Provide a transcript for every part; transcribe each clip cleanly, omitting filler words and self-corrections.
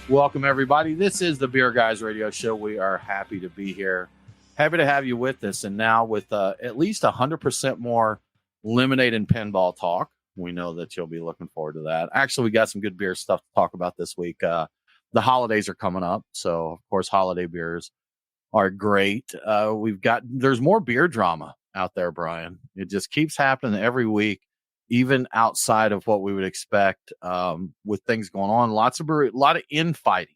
Welcome, everybody. This is the Beer Guys Radio Show. We are happy to be here. Happy to have you with us. And now with at least 100% more lemonade and pinball talk. We know that you'll be looking forward to that. Actually, we got some good beer stuff to talk about this week. The holidays are coming up. So, of course, holiday beers are great. There's more beer drama out there, Brian. It just keeps happening every week, even outside of what we would expect with things going on. A lot of infighting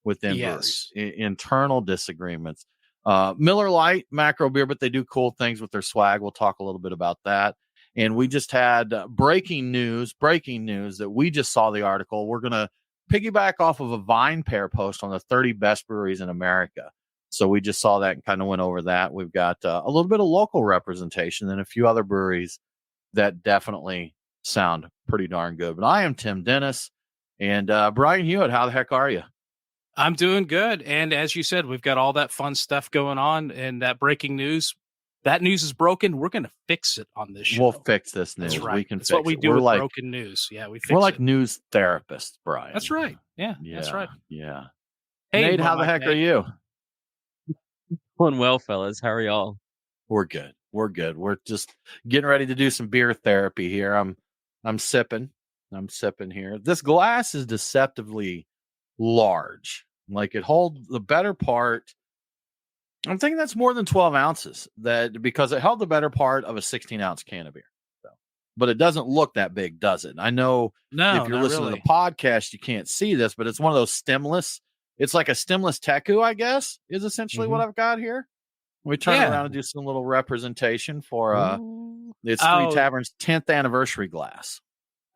within breweries, internal disagreements. Miller Lite, macro beer, but they do cool things with their swag. We'll talk a little bit about that. And we just had breaking news that we just saw the article. We're going to piggyback off of a Vine Pair post on the 30 best breweries in America. So we just saw that and kind of went over that. We've got a little bit of local representation and a few other breweries that definitely sound pretty darn good. But I am Tim Dennis, and Brian Hewitt, how the heck are you? I'm doing good. And as you said, we've got all that fun stuff going on, and that breaking news. That news is broken. We're going to fix it on this show. We'll fix this news. That's right. We can That's fix what we it. do We're with like, broken news. Yeah, we're like news therapists, Brian. That's right. Yeah, that's right. Yeah. Hey, Nate, how the heck are you? Doing well, fellas. How are y'all? We're good. We're just getting ready to do some beer therapy here. I'm sipping here. This glass is deceptively large. Like it holds the better part. I'm thinking that's more than 12 ounces because it held the better part of a 16-ounce can of beer. So, but it doesn't look that big, does it? I know if you're listening to the podcast, you can't see this, but it's one of those stemless. It's like a stemless teku, I guess, is essentially what I've got here. We turn around and do some little representation for it's Three Taverns 10th anniversary glass.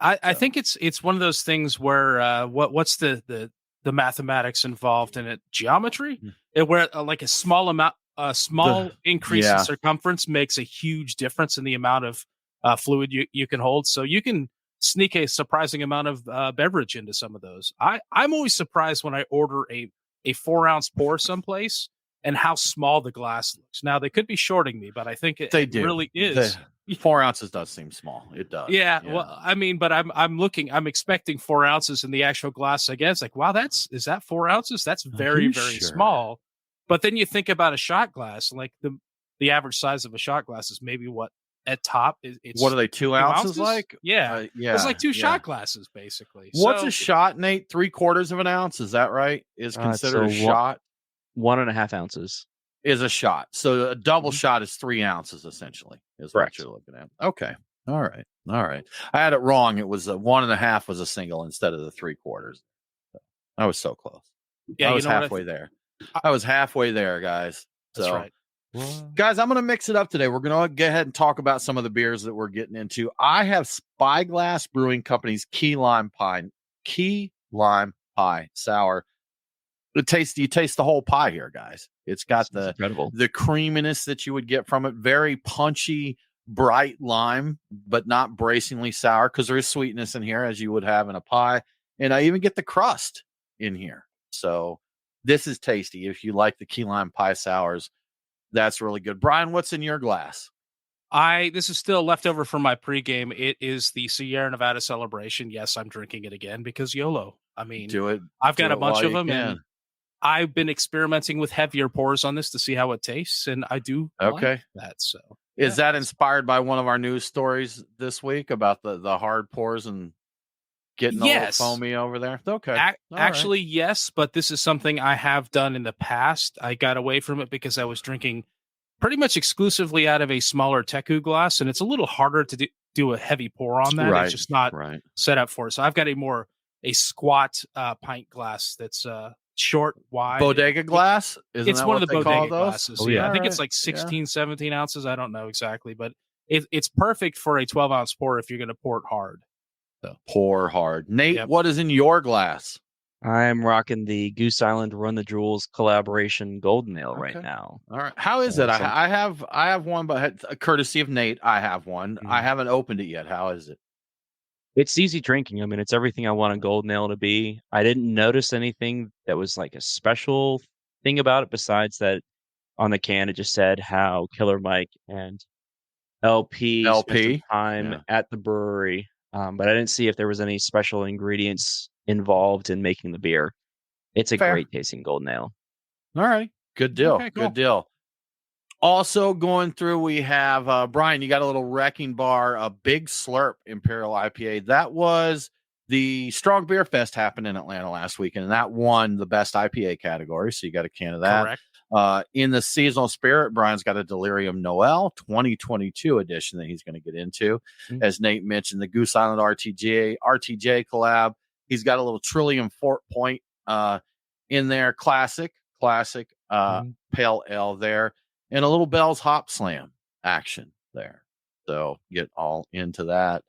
I think it's one of those things where what's the mathematics involved in it? Geometry, where like a small increase in circumference makes a huge difference in the amount of fluid you can hold. So you can sneak a surprising amount of beverage into some of those. I'm always surprised when I order a 4-ounce pour someplace and how small the glass looks. Now they could be shorting me, but I think it really is. 4 ounces does seem small. It does. Yeah. Well, I mean, but I'm expecting 4 ounces in the actual glass. Again, it's like, wow, is that 4 ounces? That's very, very small. But then you think about a shot glass, like the average size of a shot glass is maybe what at top. It's what are they? 2 ounces? Like? Yeah. It's like two shot glasses, basically. What's a shot, Nate? 3/4 of an ounce. Is that right? Is considered a shot? 1.5 ounces is a shot. So a double shot is 3 ounces, essentially, is correct. What you're looking at. Okay. All right. I had it wrong. It was 1.5 was a single instead of the 3/4. I was so close. Yeah, I was halfway there. I was halfway there, guys. That's right. Guys, I'm going to mix it up today. We're going to go ahead and talk about some of the beers that we're getting into. I have Spyglass Brewing Company's Key Lime Pie Sour. You taste the whole pie here, guys. It's got the creaminess that you would get from it. Very punchy, bright lime, but not bracingly sour because there is sweetness in here as you would have in a pie. And I even get the crust in here. So this is tasty. If you like the key lime pie sours, that's really good. Brian, what's in your glass? This is still leftover from my pregame. It is the Sierra Nevada Celebration. Yes, I'm drinking it again because YOLO. I mean, I've got a bunch of them, and I've been experimenting with heavier pours on this to see how it tastes, and I do like that. So, is that inspired by one of our news stories this week about the hard pours and getting a little foamy over there? Okay, actually, yes, but this is something I have done in the past. I got away from it because I was drinking pretty much exclusively out of a smaller teku glass, and it's a little harder to do a heavy pour on that. It's just not set up for it. So I've got a squat pint glass that's short, wide. Bodega glass? It's one of the bodega glasses. Oh, yeah. I think it's like 16, 17 ounces. I don't know exactly, but it's perfect for a 12-ounce pour if you're going to pour it hard. So. Pour hard. Nate, what is in your glass? I'm rocking the Goose Island Run the Jewels collaboration Golden Ale right now. All right. How is it? I have one, but courtesy of Nate, I have one. I haven't opened it yet. How is it? It's easy drinking. I mean, it's everything I want a Golden Ale to be. I didn't notice anything that was like a special thing about it besides that on the can it just said how Killer Mike and LP spent some time at the brewery. But I didn't see if there was any special ingredients involved in making the beer. It's a Fair. great tasting golden ale. All right. Good deal. Okay, cool. Good deal. Also going through, we have Brian, you got a little Wrecking Bar, a Big Slurp Imperial IPA. That was the Strong Beer Fest happened in Atlanta last weekend, and that won the best IPA category. So you got a can of that. Correct. In the seasonal spirit, Brian's got a Delirium Noel 2022 edition that he's going to get into. Mm-hmm. As Nate mentioned, the Goose Island RTJ collab. He's got a little Trillium Fort Point in there, classic pale ale there, and a little Bell's Hopslam action there. So get all into that.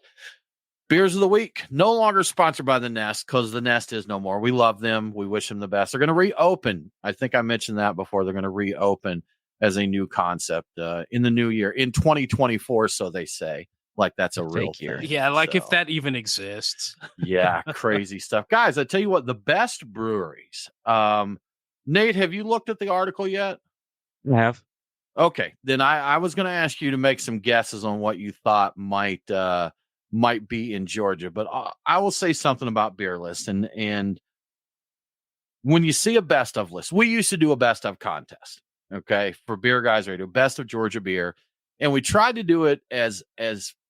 Beers of the week, no longer sponsored by the Nest, because the Nest is no more. We love them. We wish them the best. They're going to reopen. I think I mentioned that before. They're going to reopen as a new concept in the new year, in 2024, so they say. Like that's a real thing. Yeah, like if that even exists. Yeah, crazy stuff. Guys, I tell you what, the best breweries. Nate, have you looked at the article yet? I have. Okay, then I was going to ask you to make some guesses on what you thought might be in Georgia, but I will say something about beer lists. And when you see a best of list, we used to do a best of contest, okay, for Beer Guys Radio, best of Georgia beer, and we tried to do it as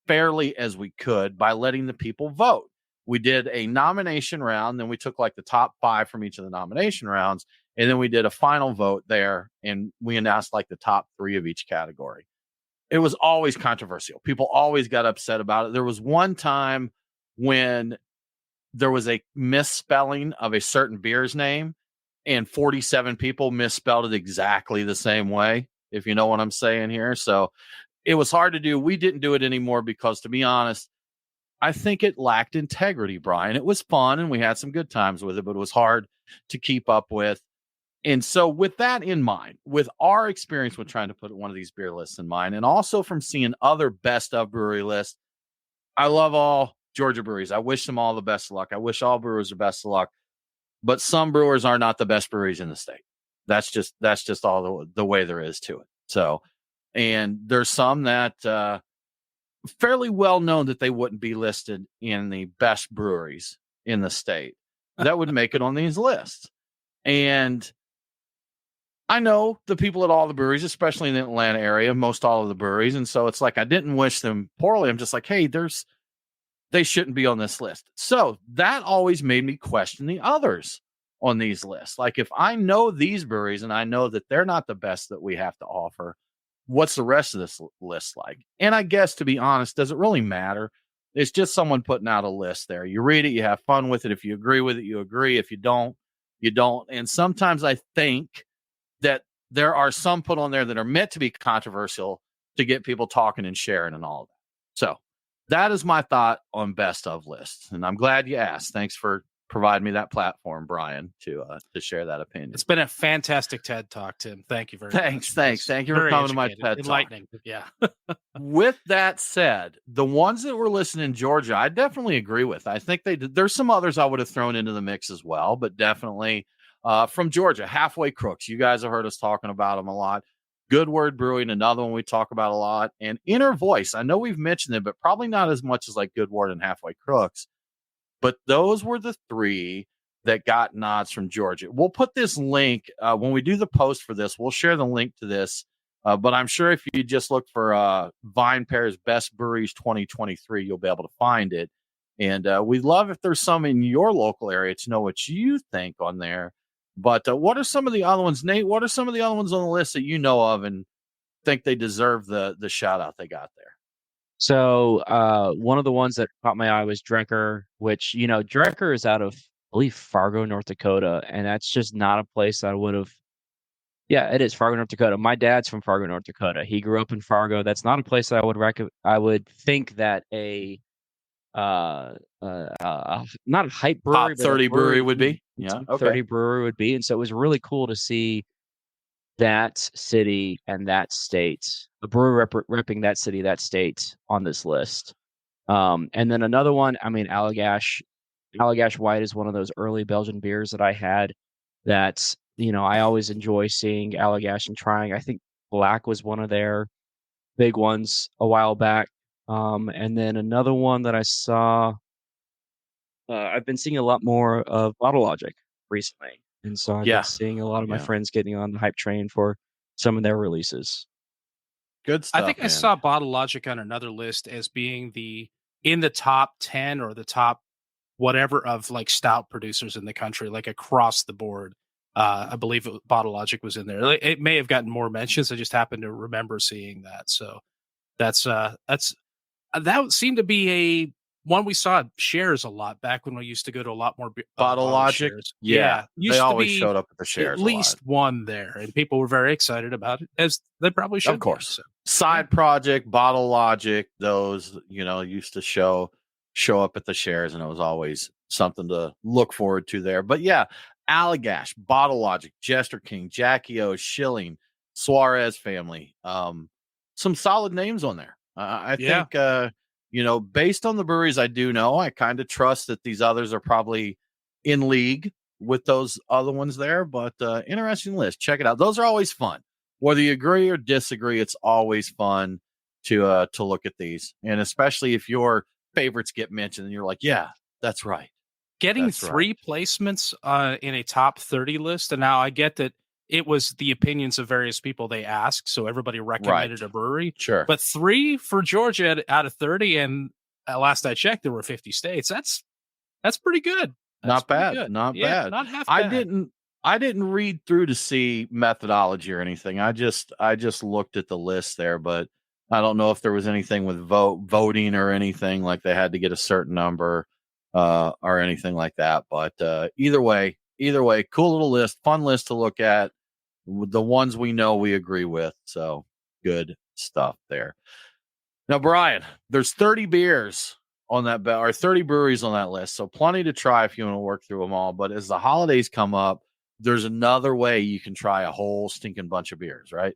fairly as we could by letting the people vote. We did a nomination round, then we took like the top 5 from each of the nomination rounds, and then we did a final vote there, and we announced like the top 3 of each category. It was always controversial. People always got upset about it. There was one time when there was a misspelling of a certain beer's name, and 47 people misspelled it exactly the same way, if you know what I'm saying here. So it was hard to do. We didn't do it anymore because, to be honest, I think it lacked integrity, Brian. It was fun, and we had some good times with it, but it was hard to keep up with. And so with that in mind, with our experience with trying to put one of these beer lists in mind, and also from seeing other best of brewery lists, I love all Georgia breweries. I wish them all the best of luck. I wish all brewers the best of luck, but some brewers are not the best breweries in the state. That's just all the way there is to it. So, and there's some that fairly well known that they wouldn't be listed in the best breweries in the state that would make it on these lists. And I know the people at all the breweries, especially in the Atlanta area, most all of the breweries. And so it's like, I didn't wish them poorly. I'm just like, hey, they shouldn't be on this list. So that always made me question the others on these lists. Like, if I know these breweries and I know that they're not the best that we have to offer, what's the rest of this list like? And I guess, to be honest, does it really matter? It's just someone putting out a list there. You read it, you have fun with it. If you agree with it, you agree. If you don't, you don't. And sometimes I think that there are some put on there that are meant to be controversial to get people talking and sharing and all of that. So that is my thought on best of lists. And I'm glad you asked. Thanks for providing me that platform, Brian, to share that opinion. It's been a fantastic TED Talk, Tim. Thank you very much. Thanks. Thank you for coming to my TED Talk. Enlightening. Yeah. With that said, the ones that were listed in Georgia, I definitely agree with. I think there's some others I would have thrown into the mix as well, but definitely from Georgia, Halfway Crooks. You guys have heard us talking about them a lot. Good Word Brewing, another one we talk about a lot. And Inner Voice. I know we've mentioned it, but probably not as much as like Good Word and Halfway Crooks. But those were the 3 that got nods from Georgia. We'll put this link when we do the post for this. We'll share the link to this. But I'm sure if you just look for Vine Pair's Best Breweries 2023, you'll be able to find it. And we'd love if there's some in your local area to know what you think on there. But what are some of the other ones, Nate? What are some of the other ones on the list that you know of and think they deserve the shout out they got there? So one of the ones that caught my eye was Drecker, which, Drecker is out of, I believe, Fargo, North Dakota. And that's just not a place I would have. Yeah, it is Fargo, North Dakota. My dad's from Fargo, North Dakota. He grew up in Fargo. That's not a place that I would think that not a hype brewery, top 30 brewery would be. Yeah, okay. 30 brewery would be. And so it was really cool to see that city and that state, a brewery repping that city, that state on this list. And then another one, Allagash White is one of those early Belgian beers that I had that, I always enjoy seeing Allagash and trying. I think Black was one of their big ones a while back. And then another one that I saw, I've been seeing a lot more of Bottle Logic recently. And so I've been Yeah. seeing a lot of my Yeah. friends getting on the hype train for some of their releases. Good I stuff, think I man. saw Bottle Logic on another list as being in the top 10 or the top whatever of like stout producers in the country, like across the board. I believe Bottle Logic was in there. It may have gotten more mentions. I just happened to remember seeing that. So that's that would seem to be a one we saw at shares a lot back when we used to go to a lot more Bottle Logic. shares. Yeah. They Used to always be showed up at the at shares a least lot. one there, and people were very excited about it, as they probably should. Of course. Be, so. Side project, Bottle Logic, those, used to show up at the shares, and it was always something to look forward to there. But yeah, Allagash, Bottle Logic, Jester King, Jackie O, Schilling, Suarez family. Some solid names on there. I think based on the breweries I do know, I kind of trust that these others are probably in league with those other ones there. But interesting list. Check it out. Those are always fun. Whether you agree or disagree, it's always fun to look at these, and especially if your favorites get mentioned, and you're like, "Yeah, that's right." Getting three placements in a top 30 list, and now I get that it was the opinions of various people they asked, so everybody recommended a brewery. Sure, but 3 for Georgia out of 30, and last I checked, there were 50 states. That's pretty good. Not bad. Not bad. Not half bad. I didn't read through to see methodology or anything. I just looked at the list there, but I don't know if there was anything with voting or anything, like they had to get a certain number or anything like that. But either way, cool little list, fun list to look at. The ones we know we agree with. So good stuff there. Now, Brian, there's 30 beers on that or 30 breweries on that list. So plenty to try if you want to work through them all. But as the holidays come up, there's another way you can try a whole stinking bunch of beers, right?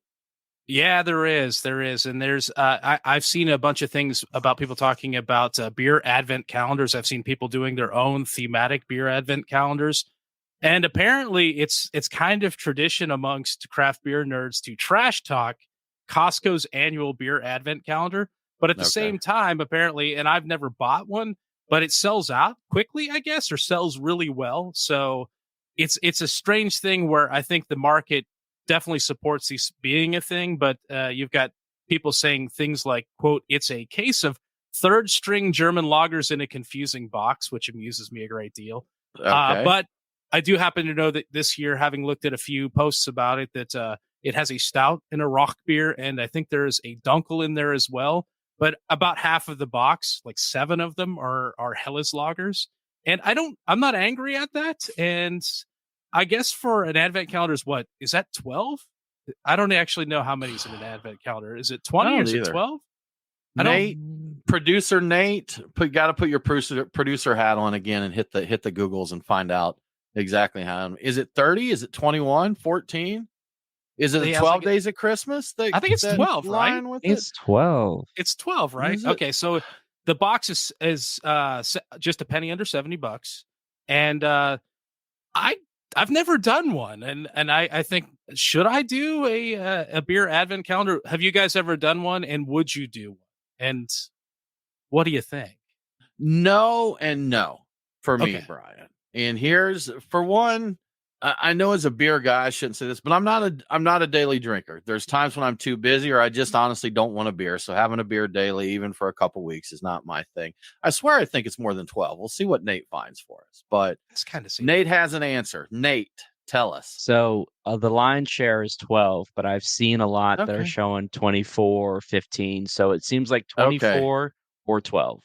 Yeah, there is. And there's, I've seen a bunch of things about people talking about beer advent calendars. I've seen people doing their own thematic beer advent calendars. And apparently it's kind of tradition amongst craft beer nerds to trash talk Costco's annual beer advent calendar. But at the same time, apparently, and I've never bought one, but it sells out quickly, I guess, or sells really well. So it's a strange thing where I think the market definitely supports these being a thing, but you've got people saying things like, quote, "It's a case of third string German lagers in a confusing box," which amuses me a great deal. But I do happen to know that this year, having looked at a few posts about it, that it has a stout and a rock beer, and I think there's a dunkel in there as well. But about half of the box, like 7 of them, are Helles lagers. And I'm not angry at that. And I guess for an advent calendar is that 12? I don't actually know how many's in an advent calendar. Is it 20 or is it 12? Producer Nate, got to put your producer hat on again and hit the Googles and find out exactly how. Is it 30? Is it 21? 14? Is it 12 days of Christmas? I think it's 12, right? It's 12. It's 12, right? Okay, so the box is just a penny under $70, and I've never done one, and I think, should I do a beer advent calendar? Have you guys ever done one, and would you do one? And what do you think? No and no for me, Brian. And here's, for one, I know as a beer guy, I shouldn't say this, but I'm not a daily drinker. There's times when I'm too busy or I just honestly don't want a beer. So having a beer daily, even for a couple weeks, is not my thing. I swear I think it's more than 12. We'll see what Nate finds for us. But Nate has an answer. Nate, tell us. So the line share is 12, but I've seen a lot that are showing 24 or 15. So it seems like 24 or 12.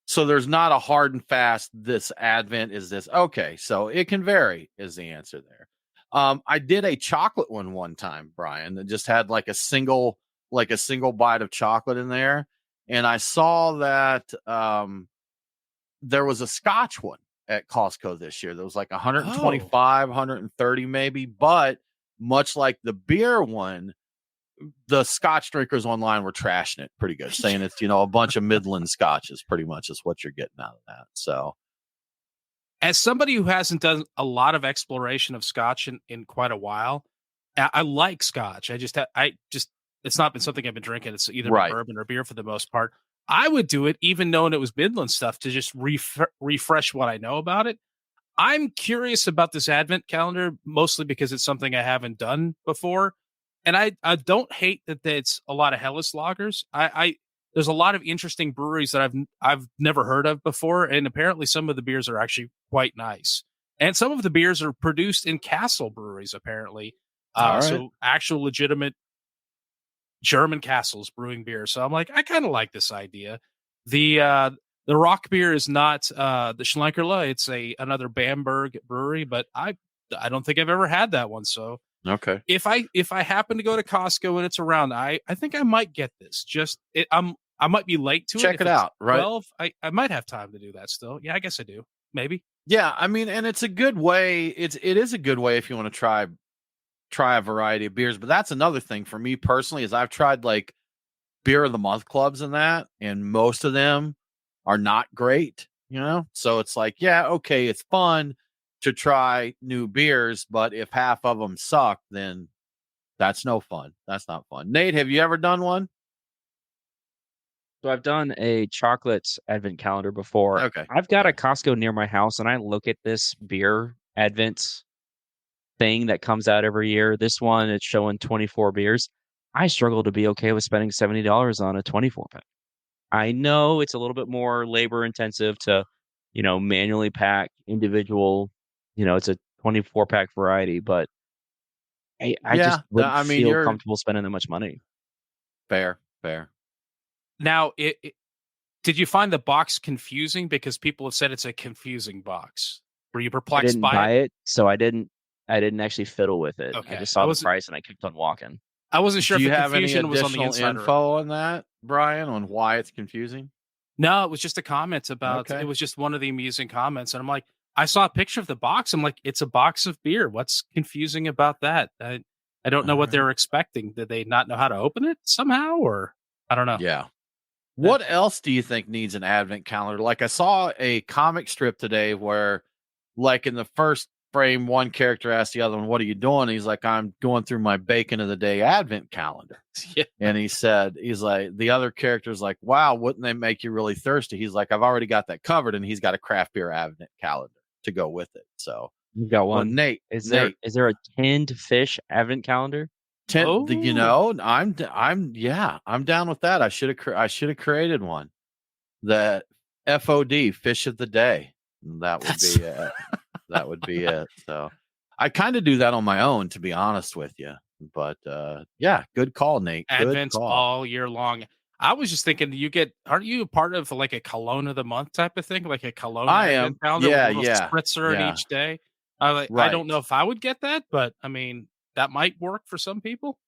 So there's not a hard and fast, this Advent is this. Okay, so it can vary is the answer there. I did a chocolate one time, Brian, that just had like a single bite of chocolate in there. And I saw that there was a Scotch one at Costco this year. There was like 125, 130 maybe. But much like the beer one, the Scotch drinkers online were trashing it pretty good, saying it's, a bunch of Midland Scotches pretty much is what you're getting out of that. So as somebody who hasn't done a lot of exploration of Scotch in quite a while, I like Scotch. It's not been something I've been drinking. It's either bourbon or beer for the most part. I would do it even knowing it was Midland stuff to just refresh what I know about it. I'm curious about this advent calendar, mostly because it's something I haven't done before. And I don't hate that it's a lot of Helles lagers. I there's a lot of interesting breweries that I've never heard of before, and apparently some of the beers are actually quite nice. And some of the beers are produced in castle breweries, apparently. So actual legitimate German castles brewing beer. So I'm like, I kind of like this idea. The rock beer is not the Schlenkerla. It's another Bamberg brewery, but I don't think I've ever had that one. So Okay. if I happen to go to Costco and it's around, I think I might get this. I might be late to it. Check it out. Right. 12, I might have time to do that still. Yeah, I guess I do. Maybe. Yeah, I mean, and it's a good way. It is a good way if you want to try a variety of beers. But that's another thing for me personally is I've tried like beer of the month clubs and most of them are not great, So it's like, yeah, okay, it's fun to try new beers, but if half of them suck, then that's no fun. That's not fun. Nate, have you ever done one? So I've done a chocolate advent calendar before. Okay. I've got a Costco near my house, and I look at this beer advent thing that comes out every year. This one, it's showing 24 beers. I struggle to be okay with spending $70 on a 24 pack. I know it's a little bit more labor intensive to, manually pack individual, it's a 24 pack variety, but I just wouldn't feel comfortable spending that much money. Fair. Now, did you find the box confusing? Because people have said it's a confusing box. Were you perplexed I didn't buy it? So I didn't actually fiddle with it. Okay. I just saw the price and I kept on walking. I wasn't sure if the have confusion any was on the inside. Info on that, Brian, on why it's confusing? No, it was just a comment about it was just one of the amusing comments. And I'm like, I saw a picture of the box. I'm like, it's a box of beer. What's confusing about that? I don't know what they were expecting. Did they not know how to open it somehow? Or I don't know. Yeah. What else do you think needs an advent calendar? Like I saw a comic strip today where like in the first frame, one character asked the other one, what are you doing? He's like, I'm going through my bacon of the day advent calendar. Yeah. And he's like, the other character's like, wow, wouldn't they make you really thirsty? He's like, I've already got that covered. And he's got a craft beer advent calendar to go with it. So you've got one. Well, Nate, is there a tinned fish advent calendar? I'm down with that. I should have created one. The FOD fish of the day. That would be it. That would be it. So I kind of do that on my own, to be honest with you. But yeah, good call, Nate. Advents all year long. I was just thinking, aren't you a part of like a cologne of the month type of thing? Like a cologne advent calendar with a little spritzer in each day. I don't know if I would get that, but I mean, that might work for some people.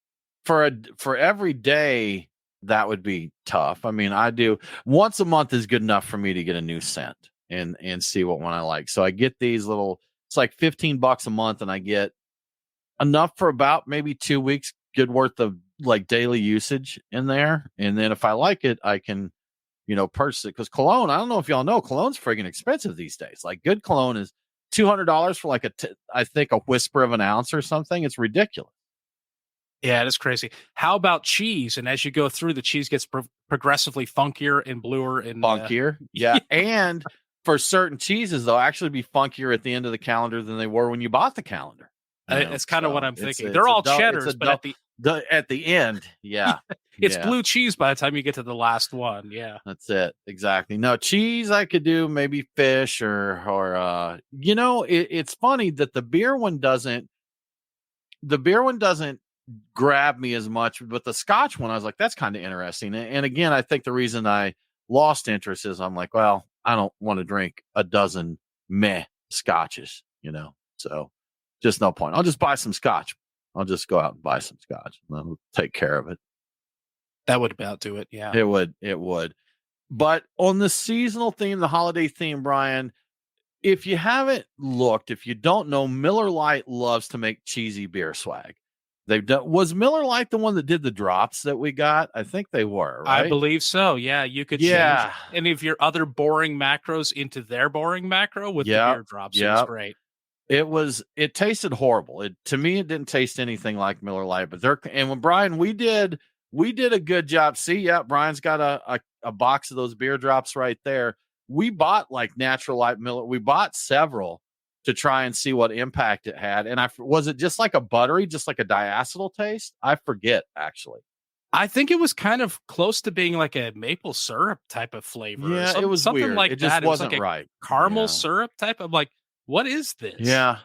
For every day, that would be tough. I mean, I do once a month is good enough for me to get a new scent and see what one I like. So I get these little, it's like $15 a month, and I get enough for about maybe 2 weeks good worth of like daily usage in there. And then if I like it, I can, purchase it. Because cologne, I don't know if y'all know, cologne's friggin' expensive these days. Like good cologne is $200 for like I think a whisper of an ounce or something. It's ridiculous. Yeah, it is crazy. How about cheese? And as you go through, the cheese gets progressively funkier and bluer and funkier. Yeah. And for certain cheeses, they'll actually be funkier at the end of the calendar than they were when you bought the calendar. It's kind of what I'm thinking. They're all cheddars, but at the end, yeah. It's blue cheese by the time you get to the last one. Yeah. That's it. Exactly. No, cheese I could do maybe fish or it's funny that the beer one doesn't grab me as much, but the Scotch one, I was like, that's kind of interesting. And again, I think the reason I lost interest is I'm like, well, I don't want to drink a dozen meh Scotches, so just no point. I'll just buy some Scotch. I'll just go out and buy some Scotch and I'll take care of it. That would about do it. Yeah, it would. But on the seasonal theme, the holiday theme, Brian, if you haven't looked, if you don't know, Miller Lite loves to make cheesy beer swag. Was Miller Lite the one that did the drops that we got? I think they were, right? I believe so. Yeah. You could change any of your other boring macros into their boring macro with the beer drops. It was great. It tasted horrible. To me, it didn't taste anything like Miller Lite, but when Brian, we did a good job. See, Brian's got a box of those beer drops right there. We bought like Natural Light Miller. We bought several to try and see what impact it had. And was it just like a buttery, just like a diacetyl taste? I forget, actually. I think it was kind of close to being like a maple syrup type of flavor. Yeah, it was something weird. like it just that. wasn't It was like right. Caramel syrup type of like, what is this? Yeah.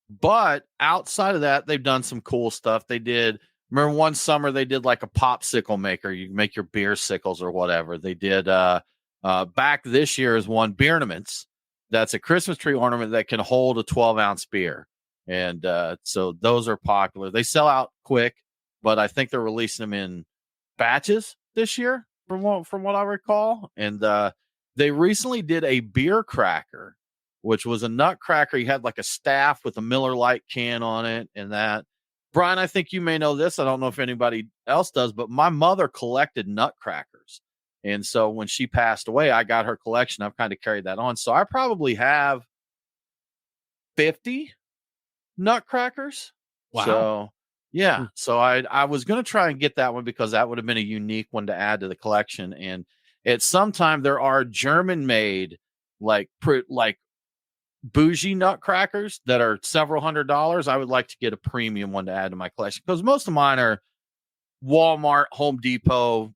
But outside of that, they've done some cool stuff. Remember one summer they did like a popsicle maker. You can make your beer sickles or whatever. They did back this year is one Beernaments. That's a Christmas tree ornament that can hold a 12-ounce beer. And so those are popular. They sell out quick, but I think they're releasing them in batches this year from what I recall. And they recently did a beer cracker, which was a nutcracker. You had like a staff with a Miller Lite can on it and that. Brian, I think you may know this. I don't know if anybody else does, but my mother collected nutcrackers. And so when she passed away, I got her collection. I've kind of carried that on. So I probably have 50 nutcrackers. Wow. So yeah. So I was going to try and get that one because that would have been a unique one to add to the collection. And at some time there are German made like bougie nutcrackers that are several $100s. I would like to get a premium one to add to my collection because most of mine are Walmart, Home Depot,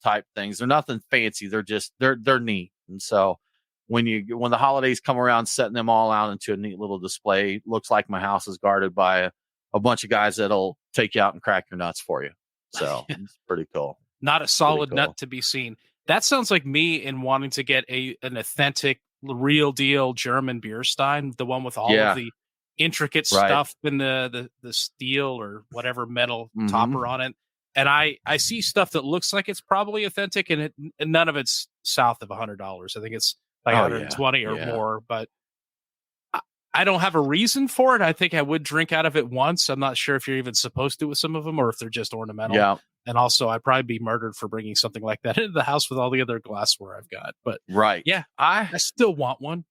type things. They're nothing fancy. They're just they're neat. And so when the holidays come around, setting them all out into a neat little display, looks like my house is guarded by a bunch of guys that'll take you out and crack your nuts for you. So it's pretty cool. Not a solid nut to be seen. That sounds like me in wanting to get an authentic, real deal German beer stein, the one with all of the intricate stuff in the steel or whatever metal topper on it. And I see stuff that looks like it's probably authentic, and none of it's south of $100. I think it's like 120 or more, but I don't have a reason for it. I think I would drink out of it once. I'm not sure if you're even supposed to with some of them or if they're just ornamental. Yeah. And also, I'd probably be murdered for bringing something like that into the house with all the other glassware I've got. But yeah, I still want one.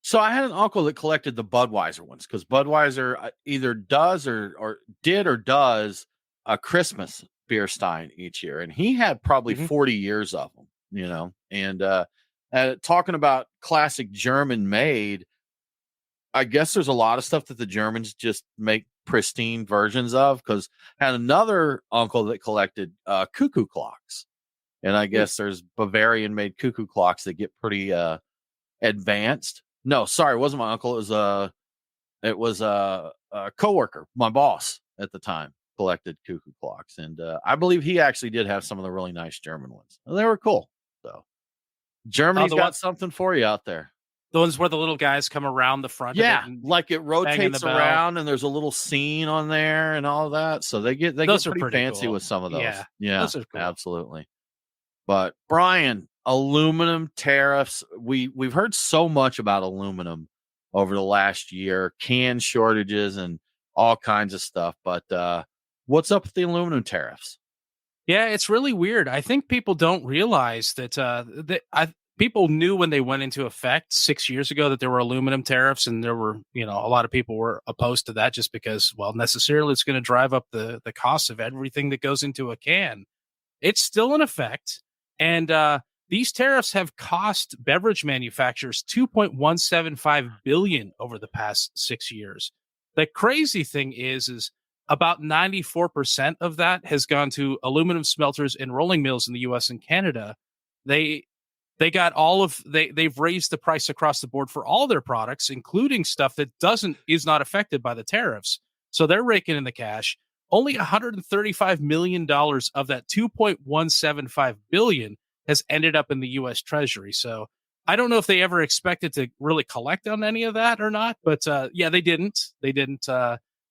So I had an uncle that collected the Budweiser ones because Budweiser either does or does a Christmas beer stein each year. And he had probably 40 years of them, and talking about classic German made, I guess there's a lot of stuff that the Germans just make pristine versions of, because I had another uncle that collected cuckoo clocks, and I guess there's Bavarian made cuckoo clocks that get pretty advanced. No, sorry, it wasn't my uncle. It was a coworker, my boss at the time, collected cuckoo clocks, and I believe he actually did have some of the really nice German ones. They were cool. So Germany's got something for you out there. The ones where the little guys come around the front of it. And like it rotates around and there's a little scene on there and all that. So they get pretty fancy with some of those. Yeah, those are cool. Absolutely. But Brian, aluminum tariffs. We've heard so much about aluminum over the last year, can shortages and all kinds of stuff. But what's up with the aluminum tariffs? Yeah, it's really weird. I think people don't realize that people knew when they went into effect 6 years ago that there were aluminum tariffs, and there were, a lot of people were opposed to that just because, well, necessarily it's going to drive up the cost of everything that goes into a can. It's still in effect. And these tariffs have cost beverage manufacturers $2.175 billion over the past 6 years. The crazy thing is about 94% of that has gone to aluminum smelters and rolling mills in the U.S. and Canada. They got they've raised the price across the board for all their products, including stuff that is not affected by the tariffs. So they're raking in the cash. Only $135 million of that $2.175 billion has ended up in the U.S. Treasury. So I don't know if they ever expected to really collect on any of that or not, but they didn't. They didn't.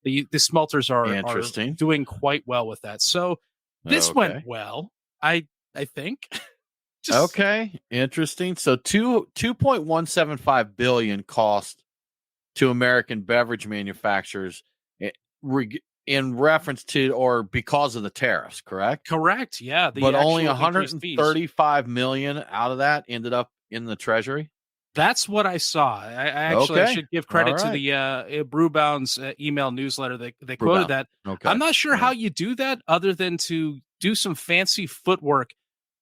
The smelters are doing quite well with that. So this went well, I think. Okay, interesting. So $2.175 billion cost to American beverage manufacturers in reference to or because of the tariffs, correct? Correct. Yeah, but only $135 million out of that ended up in the Treasury. That's what I saw. I should give credit to the Brewbound's email newsletter. They quoted that. Okay. I'm not sure how you do that other than to do some fancy footwork.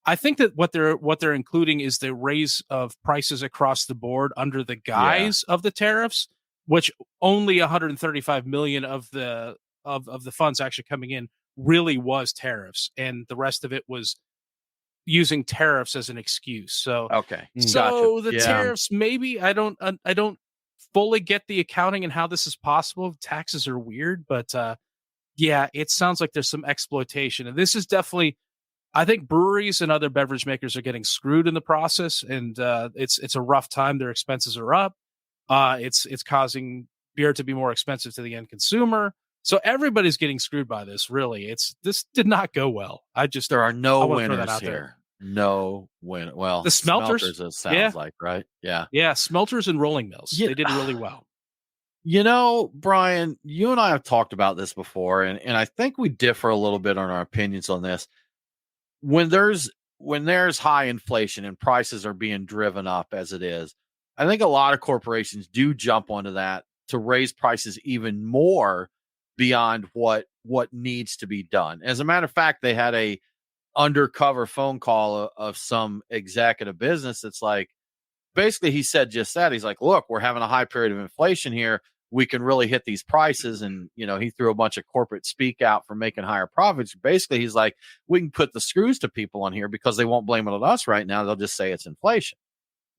I think that what they're including is the raise of prices across the board under the guise of the tariffs, which only 135 million of the funds actually coming in really was tariffs, and the rest of it was using tariffs as an excuse. So Okay. so Gotcha. the tariffs, maybe I don't fully get the accounting and how this is possible. Taxes are weird, but yeah, it sounds like there's some exploitation, and this is definitely. I think breweries and other beverage makers are getting screwed in the process, and it's a rough time. Their expenses are up. It's causing beer to be more expensive to the end consumer. So everybody's getting screwed by this. Really, this did not go well. There are no wanna throw that winners out there. here. No win. Well, The smelters, it sounds like, right? Yeah. yeah, smelters and rolling mills. Yeah. They did really well. You know, Brian, you and I have talked about this before, and I think we differ a little bit on our opinions on this. When there's high inflation and prices are being driven up as it is, I think a lot of corporations do jump onto that to raise prices even more beyond what needs to be done. As a matter of fact, they had a undercover phone call of some executive business that's like, basically he said just that. He's like, look, we're having a high period of inflation here. We can really hit these prices. And, he threw a bunch of corporate speak out for making higher profits. Basically, he's like, we can put the screws to people on here because they won't blame it on us right now. They'll just say it's inflation.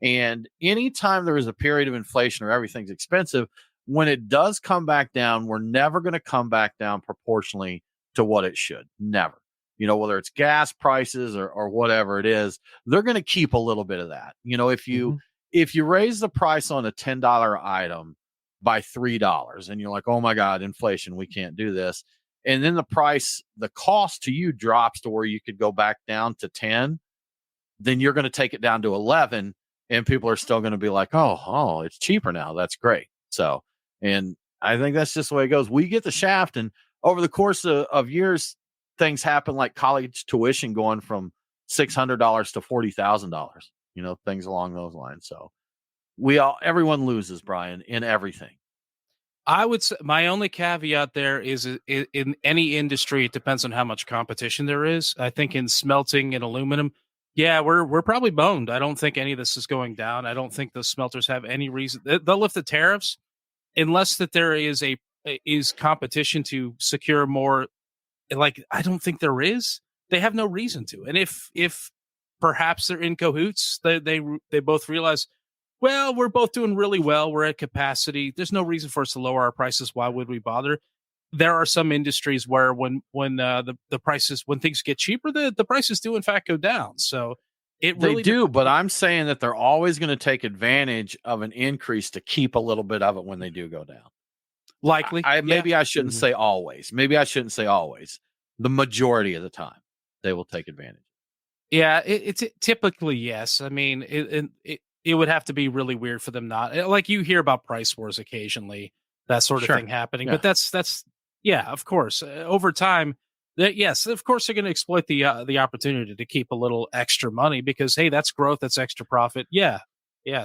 And anytime there is a period of inflation or everything's expensive, when it does come back down, we're never going to come back down proportionally to what it should. Never. Whether it's gas prices or whatever it is, they're going to keep a little bit of that. If you raise the price on a $10 item by $3 and you're like, oh my God, inflation, we can't do this. And then the cost to you drops to where you could go back down to 10, then you're going to take it down to 11 and people are still going to be like, oh, it's cheaper now. That's great. So, and I think that's just the way it goes. We get the shaft, and over the course of years, things happen like college tuition going from $600 to $40,000, things along those lines. So everyone loses, Brian, in everything. I would say my only caveat there is in any industry, it depends on how much competition there is. I think in smelting and aluminum, yeah, we're probably boned. I don't think any of this is going down. I don't think the smelters have any reason. They'll lift the tariffs unless that there is competition to secure more. Like, I don't think there is. They have no reason to. And if perhaps they're in cahoots, they both realize, well, we're both doing really well. We're at capacity. There's no reason for us to lower our prices. Why would we bother? There are some industries where when the prices, when things get cheaper, the prices do in fact go down. So it really they do. But I'm saying that they're always going to take advantage of an increase to keep a little bit of it when they do go down. Likely. Maybe I shouldn't say always. Maybe I shouldn't say always. The majority of the time, they will take advantage. Yeah, it's typically yes. I mean, it would have to be really weird for them not. Like, you hear about price wars occasionally, that sort of thing happening. Yeah. But that's yeah, of course. Over time, yes, of course they're going to exploit the opportunity to keep a little extra money because, hey, that's growth, that's extra profit. Yeah.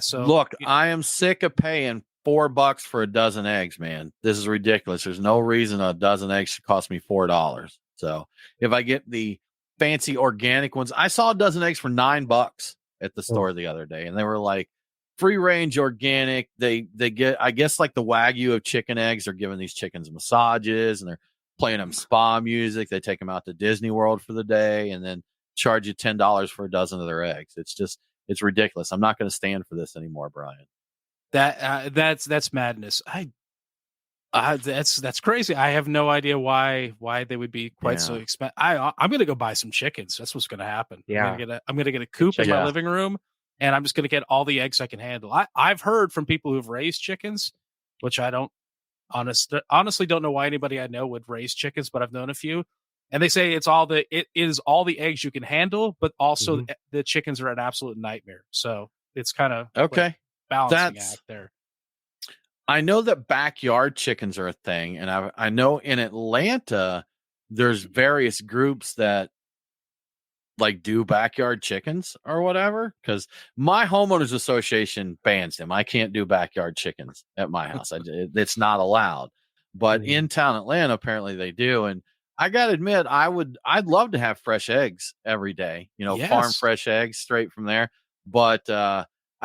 So look, I am sick of paying $4 for a dozen eggs, man. This is ridiculous. There's no reason a dozen eggs should cost me $4. So if I get the fancy organic ones, I saw a dozen eggs for $9 at the store the other day, and they were like free range organic. They get, I guess, like the Wagyu of chicken eggs. They're giving these chickens massages and they're playing them spa music. They take them out to Disney World for the day and then charge you $10 for a dozen of their eggs. It's ridiculous. I'm not going to stand for this anymore, Brian. That's madness. That's crazy. I have no idea why they would be quite so expensive. I'm gonna go buy some chickens. That's what's gonna happen. Yeah, I'm gonna get a coop in my living room, and I'm just gonna get all the eggs I can handle. I've heard from people who've raised chickens, which I don't honestly don't know why anybody I know would raise chickens, but I've known a few, and they say it is all the eggs you can handle, but also the chickens are an absolute nightmare. So it's kind of okay. Balancing act there. I know that backyard chickens are a thing, and I know in Atlanta there's various groups that like do backyard chickens or whatever. Because my homeowners association bans them. I can't do backyard chickens at my house. It's not allowed. But in town Atlanta, apparently they do. And I gotta admit, I'd love to have fresh eggs every day. Farm fresh eggs straight from there. But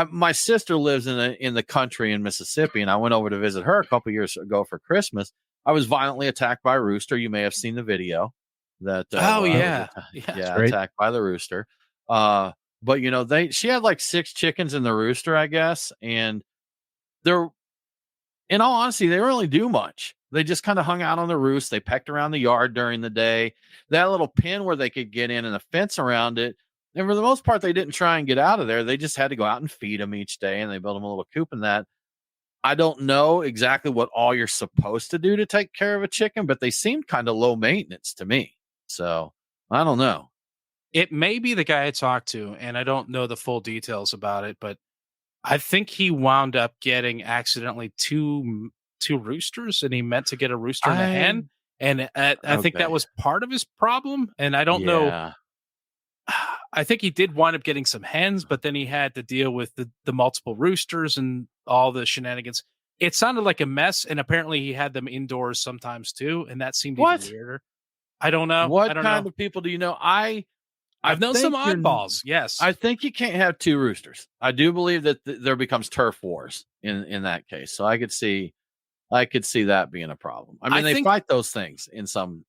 my sister lives in the country in Mississippi, and I went over to visit her a couple years ago for Christmas. I was violently attacked by a rooster. You may have seen the video that attacked by the rooster. But she had like 6 chickens in the rooster, I guess, and they're, in all honesty, they really do much. They just kind of hung out on the roost. They pecked around the yard during the day. That little pen where they could get in and a fence around it. And for the most part, they didn't try and get out of there. They just had to go out and feed them each day, and they built them a little coop in that. I don't know exactly what all you're supposed to do to take care of a chicken, but they seemed kind of low maintenance to me. So I don't know. It may be the guy I talked to, and I don't know the full details about it, but I think he wound up getting accidentally two roosters, and he meant to get a rooster and a hen. And I think that was part of his problem. And I don't know. I think he did wind up getting some hens, but then he had to deal with the multiple roosters and all the shenanigans. It sounded like a mess. And apparently he had them indoors sometimes too. And that seemed even weirder. I don't know. What kind of people do you know? I've known some oddballs. Yes. I think you can't have 2 roosters. I do believe that there becomes turf wars in that case. So I could see that being a problem. I mean, they fight those things in some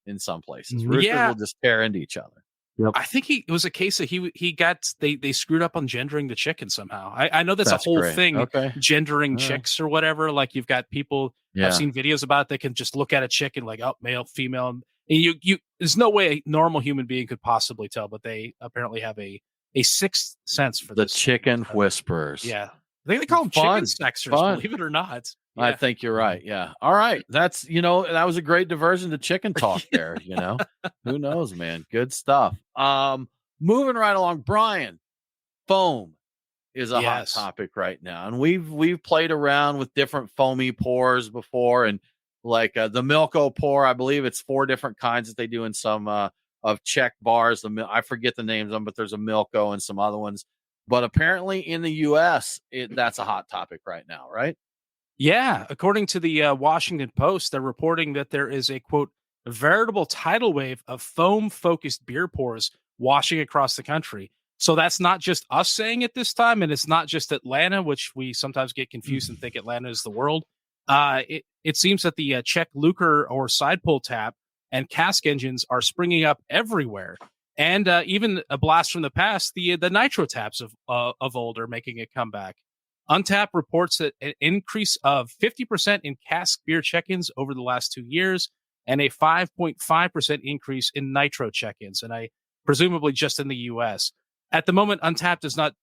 places. Roosters will just tear into each other. Yep. I think it was a case that he got they screwed up on gendering the chicken somehow. I know that's a whole thing, gendering chicks or whatever. Like you've got people, I've seen videos about it, that can just look at a chicken like, oh, male, female. And you there's no way a normal human being could possibly tell, but they apparently have a sixth sense for the chicken whisperers. Yeah. I think they call them chicken sexers, believe it or not. Yeah. I think you're right. Yeah. All right. That's, that was a great diversion to chicken talk there. Who knows, man? Good stuff. Moving right along, Brian, foam is a hot topic right now. And we've played around with different foamy pours before, and like the Milko pour, I believe it's 4 different kinds that they do in some of Czech bars. I forget the names of them, but there's a Milko and some other ones. But apparently in the U.S., that's a hot topic right now, right? Yeah. According to the Washington Post, they're reporting that there is a, quote, a veritable tidal wave of foam-focused beer pours washing across the country. So that's not just us saying it this time, and it's not just Atlanta, which we sometimes get confused and think Atlanta is the world. It seems that the Czech Luker or side pull tap and cask engines are springing up everywhere. And even a blast from the past, the nitro taps of old are making a comeback. Untappd reports that an increase of 50% in cask beer check-ins over the last 2 years, and a 5.5% increase in nitro check-ins, and presumably just in the U.S. At the moment, Untappd does not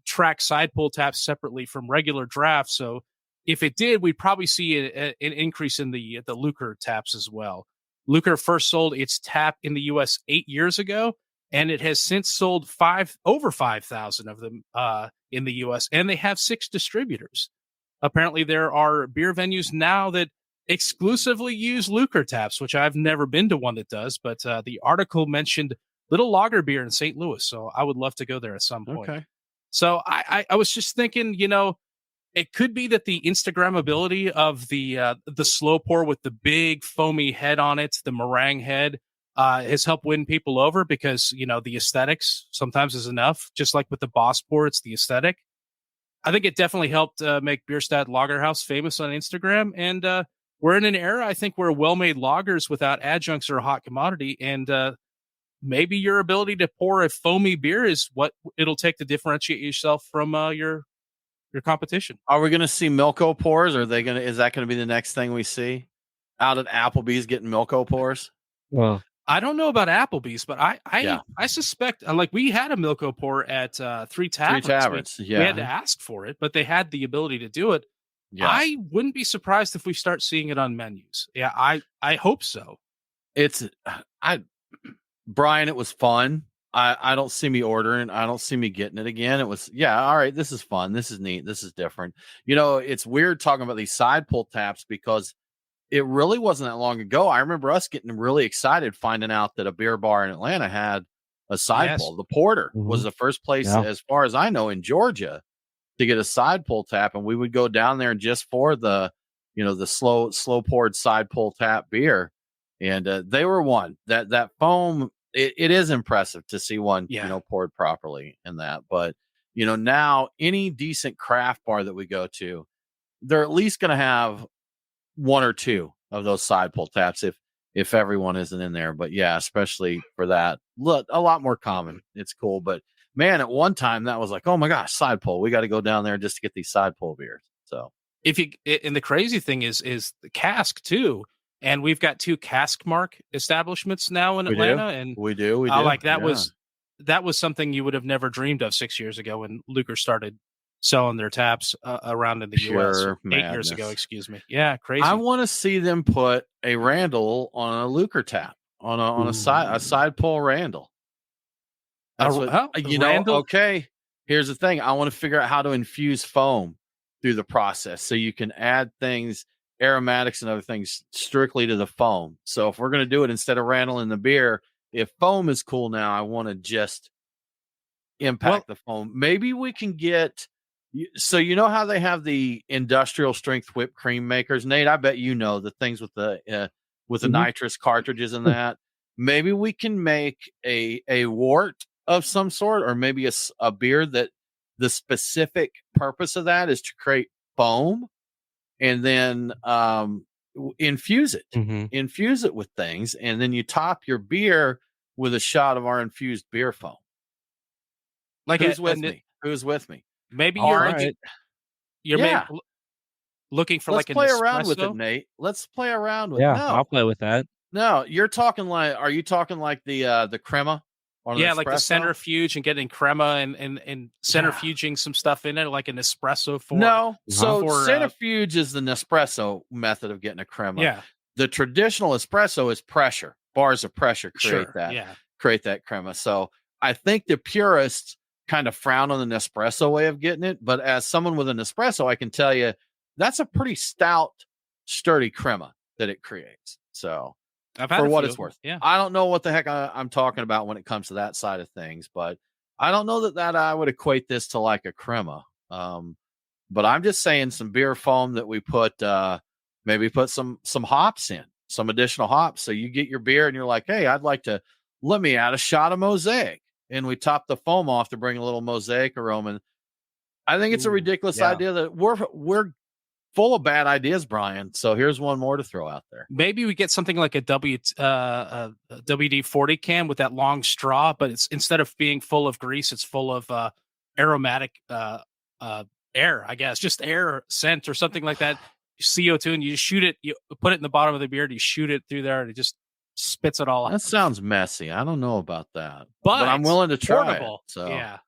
track side pull taps separately from regular draft, so if it did, we'd probably see an increase in the Luker taps as well. Luker first sold its tap in the U.S. 8 years ago, and it has since sold over 5,000 of them in the U.S., and they have 6 distributors. Apparently, there are beer venues now that exclusively use Luker taps, which I've never been to one that does, but the article mentioned Little Lager Beer in St. Louis, so I would love to go there at some point. Okay. So I was just thinking, it could be that the Instagrammability of the slow pour with the big foamy head on it, the meringue head, has helped win people over because, the aesthetics sometimes is enough. Just like with the Boss pour, it's the aesthetic. I think it definitely helped make Bierstadt Lagerhaus famous on Instagram. And we're in an era, I think, where well-made lagers without adjuncts are a hot commodity. And maybe your ability to pour a foamy beer is what it'll take to differentiate yourself from your competition. Are we going to see Milko pours? Or is that going to be the next thing we see out at Applebee's getting Milko pours? Well, I don't know about Applebee's, but I suspect we had a Milko pour at Three Taverns. We had to ask for it, but they had the ability to do it. Yeah. I wouldn't be surprised if we start seeing it on menus. Yeah, I hope so. Brian, it was fun. I don't see me ordering. I don't see me getting it again. It was, all right, this is fun. This is neat. This is different. It's weird talking about these side pull taps because it really wasn't that long ago. I remember us getting really excited finding out that a beer bar in Atlanta had a side pull. The Porter was the first place, as far as I know, in Georgia to get a side pull tap. And we would go down there just for the slow poured side pull tap beer. And they were one that foam. It is impressive to see one, poured properly in that. But, Now any decent craft bar that we go to, they're at least going to have one or two of those side pull taps if everyone isn't in there. But yeah, especially for that, look, a lot more common. It's cool. But man, at one time that was like, oh my gosh, side pull. We got to go down there just to get these side pull beers. So and the crazy thing is the cask too. And we've got 2 cask mark establishments now in Atlanta. And we do. like that was something you would have never dreamed of 6 years ago when Lucre started selling their taps around in the U.S. 8 years ago, excuse me. Yeah, crazy. I want to see them put a Randall on a Lucre tap on a side pull Randall. That's Randall? Okay, here's the thing. I want to figure out how to infuse foam through the process so you can add things, aromatics and other things strictly to the foam. So if we're going to do it instead of Randall in the beer, if foam is cool now, I want to just impact the foam. Maybe we can get. So how they have the industrial strength whipped cream makers, Nate? I bet the things with the nitrous cartridges in that. Maybe we can make a wort of some sort, or maybe a beer that the specific purpose of that is to create foam, and then infuse it with things, and then you top your beer with a shot of our infused beer foam. Like who's with me? Maybe you're looking for Let's like play an around with espresso? it, Nate. Let's play around with it. Yeah, No, I'll play with that. no, you're talking like. Are you talking like the crema? Yeah, like the centrifuge and getting crema and centrifuging some stuff in it, like an espresso form. No, so centrifuge is the Nespresso method of getting a crema. Yeah, the traditional espresso is pressure. Bars of pressure create that crema. So I think the purists kind of frown on the Nespresso way of getting it, but as someone with an espresso, I can tell you that's a pretty stout, sturdy crema that it creates. So for what it's worth, I don't know what the heck I'm talking about when it comes to that side of things, but I don't know that I would equate this to like a crema. But I'm just saying some beer foam that we put, maybe put some hops in, some additional hops. So you get your beer and you're like, hey, let me add a shot of Mosaic. And we top the foam off to bring a little Mosaic aroma. I think it's a ridiculous idea that we're full of bad ideas, Brian. So here's one more to throw out there. Maybe we get something like a WD-40 can with that long straw, but it's instead of being full of grease, it's full of aromatic air, I guess, just air scent or something like that. CO2, and you just shoot it. You put it in the bottom of the beer, and you shoot it through there, and it just spits it all out. That sounds messy. I don't know about that, but I'm willing to try it. So yeah,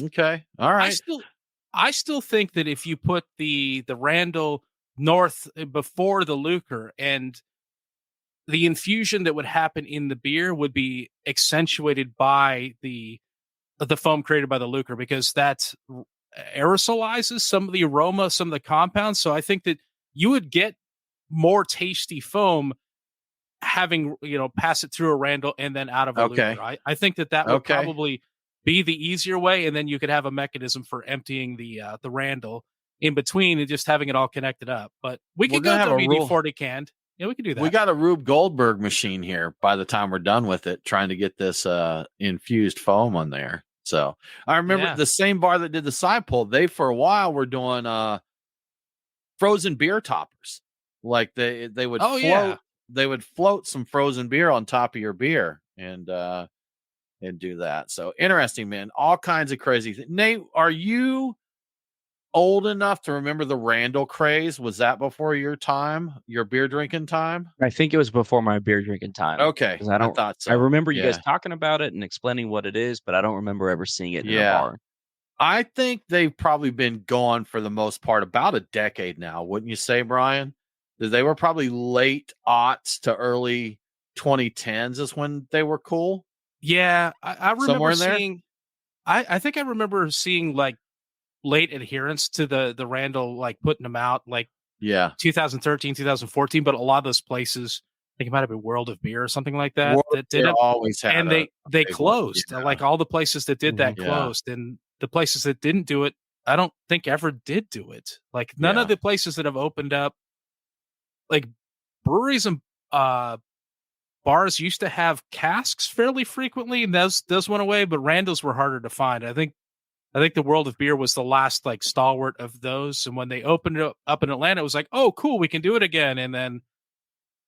okay, all right. I still think that if you put the Randall North before the Lucre, and the infusion that would happen in the beer would be accentuated by the foam created by the Lucre, because that aerosolizes some of the aroma, some of the compounds. So I think that you would get more tasty foam having pass it through a Randall and then out of a Lucre. I think that would probably be the easier way, and then you could have a mechanism for emptying the Randall in between and just having it all connected up. But we could go WD-40 canned. Yeah, we could do that. We got a Rube Goldberg machine here by the time we're done with it, trying to get this infused foam on there. So I remember the same bar that did the side pull, they for a while were doing frozen beer toppers. Like they would they would float some frozen beer on top of your beer and do that. So interesting, man. All kinds of crazy things. Nate, are you old enough to remember the Randall craze? Was that before your time, your beer drinking time? I think it was before my beer drinking time. Okay. I thought so. I remember you guys talking about it and explaining what it is, but I don't remember ever seeing it in a bar. I think they've probably been gone for the most part about a decade now, wouldn't you say, Brian? They were probably late aughts to early 2010s is when they were cool. Yeah, I remember seeing. I think I remember seeing like late adherence to the Randall, like putting them out like 2013, 2014. But a lot of those places, I think it might have been World of Beer or something like that, that did it. Always had, and they closed. Like all the places that did that closed, and the places that didn't do it, I don't think ever did do it. Like none of the places that have opened up, like breweries and bars used to have casks fairly frequently, and those went away, but Randalls were harder to find. I think I think the World of Beer was the last like stalwart of those. And when they opened it up in Atlanta, it was like, oh, cool, we can do it again. And then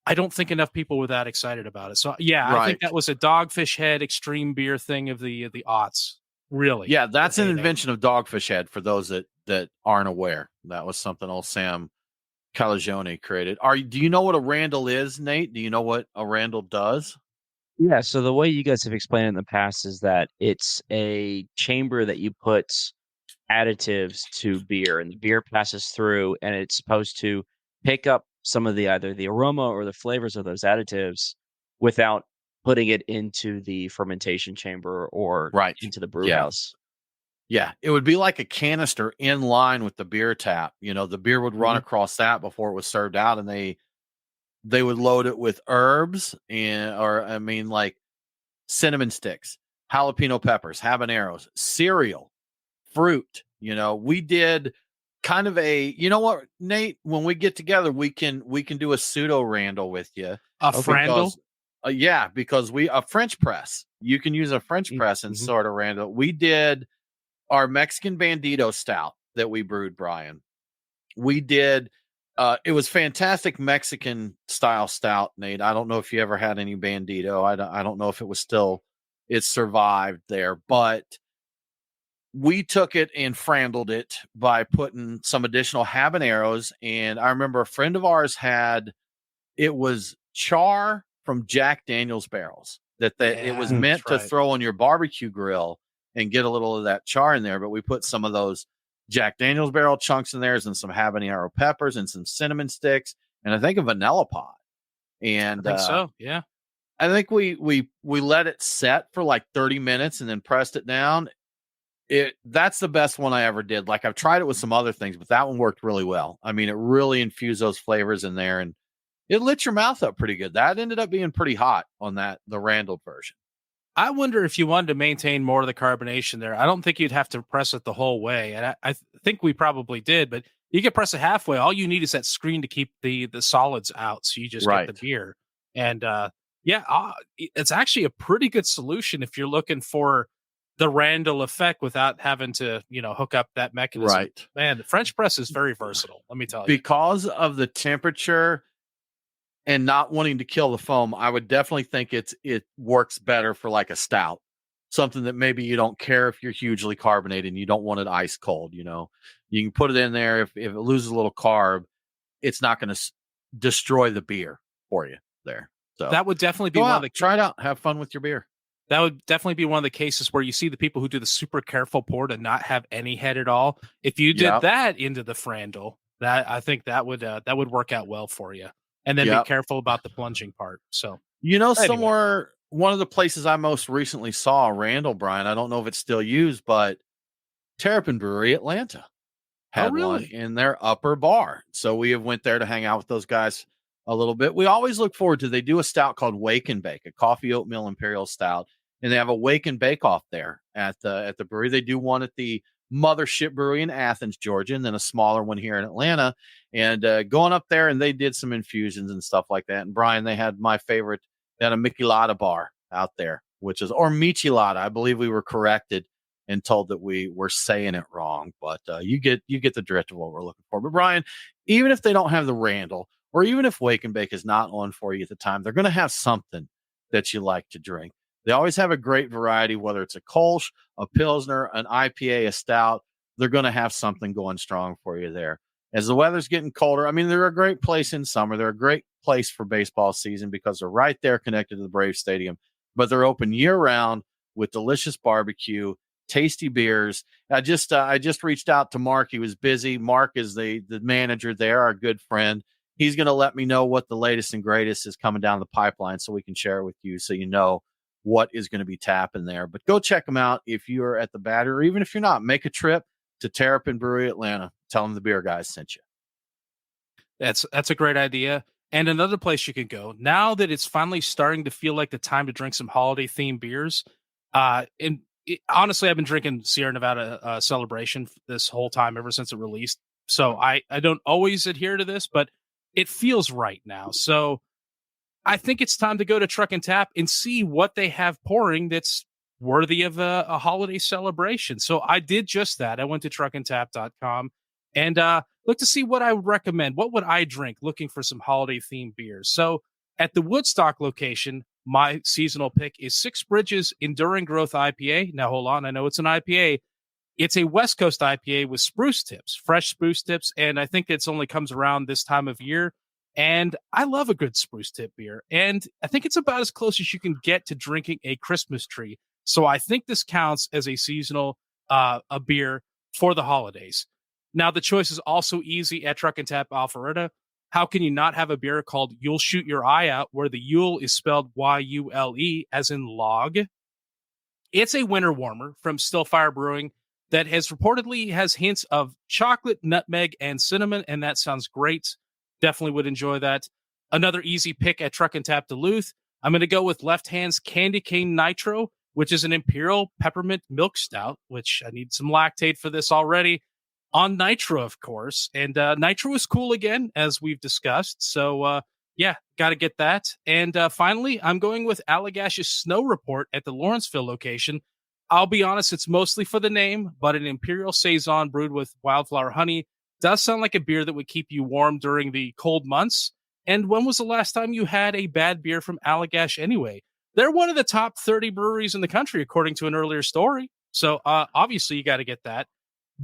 I don't think enough people were that excited about it. So yeah, I think that was a Dogfish Head extreme beer thing of the aughts. Really? Yeah, that's an invention of Dogfish Head for those that aren't aware. That was something old Sam Calagione created. Do you know what a Randall is, Nate? Do you know what a Randall does? Yeah, so the way you guys have explained it in the past is that it's a chamber that you put additives to beer, and the beer passes through, and it's supposed to pick up some of either the aroma or the flavors of those additives without putting it into the fermentation chamber or into the brew house. Yeah, it would be like a canister in line with the beer tap. You know, the beer would run across that before it was served out, and they would load it with herbs like cinnamon sticks, jalapeno peppers, habaneros, cereal, fruit. You know, we did kind of you know what, Nate, when we get together, we can do a pseudo Randall with you. A Frandle? Yeah, because a French press. You can use a French press and sort of Randall. We did our Mexican Bandito stout that we brewed, Brian. We did it was fantastic Mexican style stout, Nate. I don't know if you ever had any Bandito. I don't know if it survived there, but we took it and frandled it by putting some additional habaneros. And I remember a friend of ours it was char from Jack Daniel's barrels it was meant to throw on your barbecue grill and get a little of that char in there. But we put some of those Jack Daniel's barrel chunks in there and some habanero peppers and some cinnamon sticks and I think a vanilla pod. And I think so, yeah. I think we let it set for like 30 minutes and then pressed it down. That's the best one I ever did. Like I've tried it with some other things, but that one worked really well. I mean, it really infused those flavors in there and it lit your mouth up pretty good. That ended up being pretty hot on the Randall version. I wonder if you wanted to maintain more of the carbonation there. I don't think you'd have to press it the whole way. And I think we probably did, but you could press it halfway. All you need is that screen to keep the solids out. So you just get the beer. And it's actually a pretty good solution if you're looking for the Randall effect without having to, hook up that mechanism. Right. Man, the French press is very versatile. Let me tell you. Because of the temperature and not wanting to kill the foam, I would definitely think it works better for like a stout, something that maybe you don't care if you're hugely carbonated and you don't want it ice cold. You can put it in there. If it loses a little carb, it's not going to destroy the beer for you there. So that would definitely be try it out. Have fun with your beer. That would definitely be one of the cases where you see the people who do the super careful pour to not have any head at all. If you did that into the Frandle, I think that would work out well for you. And then be careful about the plunging part. So, somewhere, one of the places I most recently saw Randall, Brian, I don't know if it's still used, but Terrapin Brewery, Atlanta had one in their upper bar. So we went there to hang out with those guys a little bit. We always look forward to, they do a stout called Wake and Bake, a coffee oatmeal imperial stout. And they have a wake and bake off there at the brewery. They do one at the Mothership Brewery in Athens, Georgia, and then a smaller one here in Atlanta. And going up there, and they did some infusions and stuff like that. And Brian, they had my favorite, they had a Michelada bar out there, or Michelada. I believe we were corrected and told that we were saying it wrong, but you get the drift of what we're looking for. But Brian, even if they don't have the Randall, or even if Wake and Bake is not on for you at the time, they're going to have something that you like to drink. They always have a great variety, whether it's a Kolsch, a Pilsner, an IPA, a stout. They're going to have something going strong for you there. As the weather's getting colder, I mean, they're a great place in summer. They're a great place for baseball season because they're right there connected to the Braves Stadium. But they're open year-round with delicious barbecue, tasty beers. I just reached out to Mark. He was busy. Mark is the manager there, our good friend. He's going to let me know what the latest and greatest is coming down the pipeline so we can share it with you so you know what is going to be tapping there. But go check them out if you're at the Battery, or even if you're not, make a trip to Terrapin Brewery, Atlanta. Tell them the beer guys sent you. That's a great idea. And another place you can go, now that it's finally starting to feel like the time to drink some holiday-themed beers, honestly, I've been drinking Sierra Nevada Celebration this whole time, ever since it released. So I don't always adhere to this, but it feels right now. So I think it's time to go to Truck and Tap and see what they have pouring that's worthy of a holiday celebration. So I did just that. I went to truckandtap.com and looked to see what I would recommend. What would I drink looking for some holiday themed beers? So at the Woodstock location, my seasonal pick is Six Bridges Enduring Growth IPA. Now, hold on. I know it's an IPA. It's a West Coast IPA with spruce tips, fresh spruce tips. And I think it's only comes around this time of year. And I love a good spruce tip beer. And I think it's about as close as you can get to drinking a Christmas tree. So I think this counts as a seasonal a beer for the holidays. Now, the choice is also easy at Truck and Tap Alpharetta. How can you not have a beer called You'll Shoot Your Eye Out, where the Yule is spelled Y-U-L-E, as in log? It's a winter warmer from Stillfire Brewing that reportedly has hints of chocolate, nutmeg, and cinnamon, and that sounds great. Definitely would enjoy that. Another easy pick at Truck and Tap Duluth. I'm going to go with Left Hand's Candy Cane Nitro, which is an Imperial Peppermint Milk Stout, which I need some lactate for this already. On nitro, of course. And nitro is cool again, as we've discussed. So, yeah, got to get that. And finally, I'm going with Allagash's Snow Report at the Lawrenceville location. I'll be honest, it's mostly for the name, but an Imperial Saison brewed with wildflower honey does sound like a beer that would keep you warm during the cold months. And when was the last time you had a bad beer from Allagash anyway? They're one of the top 30 breweries in the country, according to an earlier story. So, obviously, you got to get that.